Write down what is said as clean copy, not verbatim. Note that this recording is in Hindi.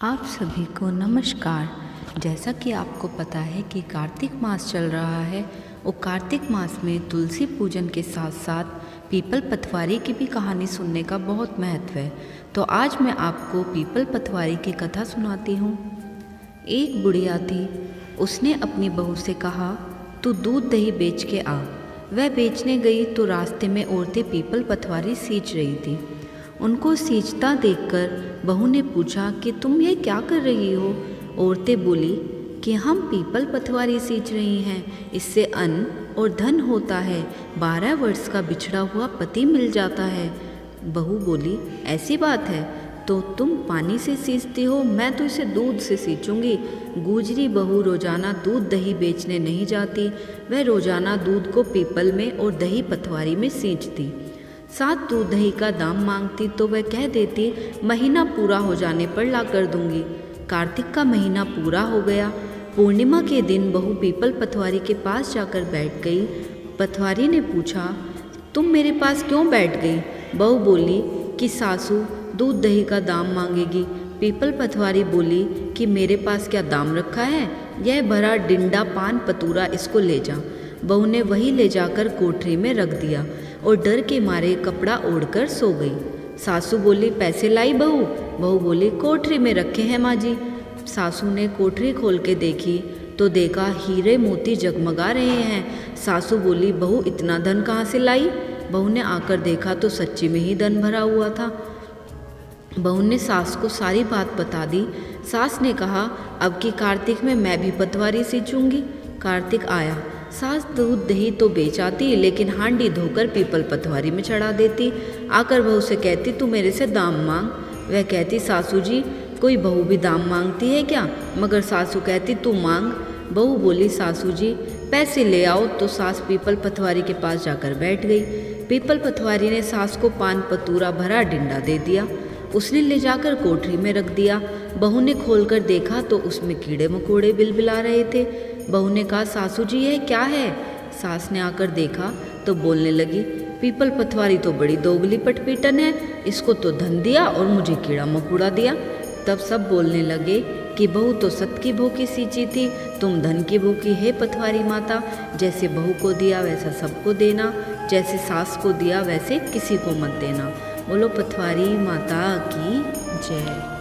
आप सभी को नमस्कार। जैसा कि आपको पता है कि कार्तिक मास चल रहा है और कार्तिक मास में तुलसी पूजन के साथ साथ पीपल पतवारी की भी कहानी सुनने का बहुत महत्व है। तो आज मैं आपको पीपल पतवारी की कथा सुनाती हूँ। एक बुढ़िया थी, उसने अपनी बहू से कहा, तू दूध दही बेच के आ। वह बेचने गई तो रास्ते में औरतें पीपल पतवारी सींच रही थी। उनको सींचता देखकर बहू ने पूछा कि तुम ये क्या कर रही हो। औरतें बोली कि हम पीपल पतवारी सींच रही हैं, इससे अन्न और धन होता है, 12 वर्ष का बिछड़ा हुआ पति मिल जाता है। बहू बोली, ऐसी बात है तो तुम पानी से सींचती हो, मैं तो इसे दूध से सींचूंगी। गुजरी बहू रोजाना दूध दही बेचने नहीं जाती, वह रोजाना दूध को पीपल में और दही पतवारी में सींचती। साथ दूध दही का दाम मांगती तो वह कह देती, महीना पूरा हो जाने पर ला कर दूंगी। कार्तिक का महीना पूरा हो गया। पूर्णिमा के दिन बहू पीपल पतवारी के पास जाकर बैठ गई। पतवारी ने पूछा, तुम मेरे पास क्यों बैठ गई? बहू बोली कि सासू दूध दही का दाम मांगेगी। पीपल पतवारी बोली कि मेरे पास क्या दाम रखा है, यह भरा डिंडा पान पतूरा, इसको ले जा। बहू ने वही ले जाकर कोठरी में रख दिया और डर के मारे कपड़ा ओढ़कर सो गई। सासू बोली, पैसे लाई बहू? बहू बोली, कोठरी में रखे हैं माँ जी। सासू ने कोठरी खोल के देखी तो देखा हीरे मोती जगमगा रहे हैं। सासू बोली, बहू इतना धन कहाँ से लाई? बहू ने आकर देखा तो सच्ची में ही धन भरा हुआ था। बहू ने सास को सारी बात बता दी। सास ने कहा, अब की कार्तिक में मैं भी पतवारी सींचूंगी। कार्तिक आया, सास दूध दही तो बेच आती, लेकिन हांडी धोकर पीपल पतवारी में चढ़ा देती। आकर बहू से कहती, तू मेरे से दाम मांग। वह कहती, सासू जी कोई बहू भी दाम मांगती है क्या? मगर सासू कहती, तू मांग। बहू बोली, सासू जी पैसे ले आओ। तो सास पीपल पतवारी के पास जाकर बैठ गई। पीपल पतवारी ने सास को पान पतूरा भरा डिंडा दे दिया। उसने ले जाकर कोठरी में रख दिया। बहू ने खोलकर देखा तो उसमें कीड़े मकोड़े बिलबिला रहे थे। बहू ने कहा, सासू जी यह क्या है? सास ने आकर देखा तो बोलने लगी, पीपल पतवारी तो बड़ी दोगली पटपीटन है, इसको तो धन दिया और मुझे कीड़ा मकोड़ा दिया। तब सब बोलने लगे कि बहू तो सत की भूखी सींची थी, तुम धन की भूखी है पतवारी माता। जैसे बहू को दिया वैसा सबको देना, जैसे सास को दिया वैसे किसी को मत देना। बोलो पतवारी माता की जय।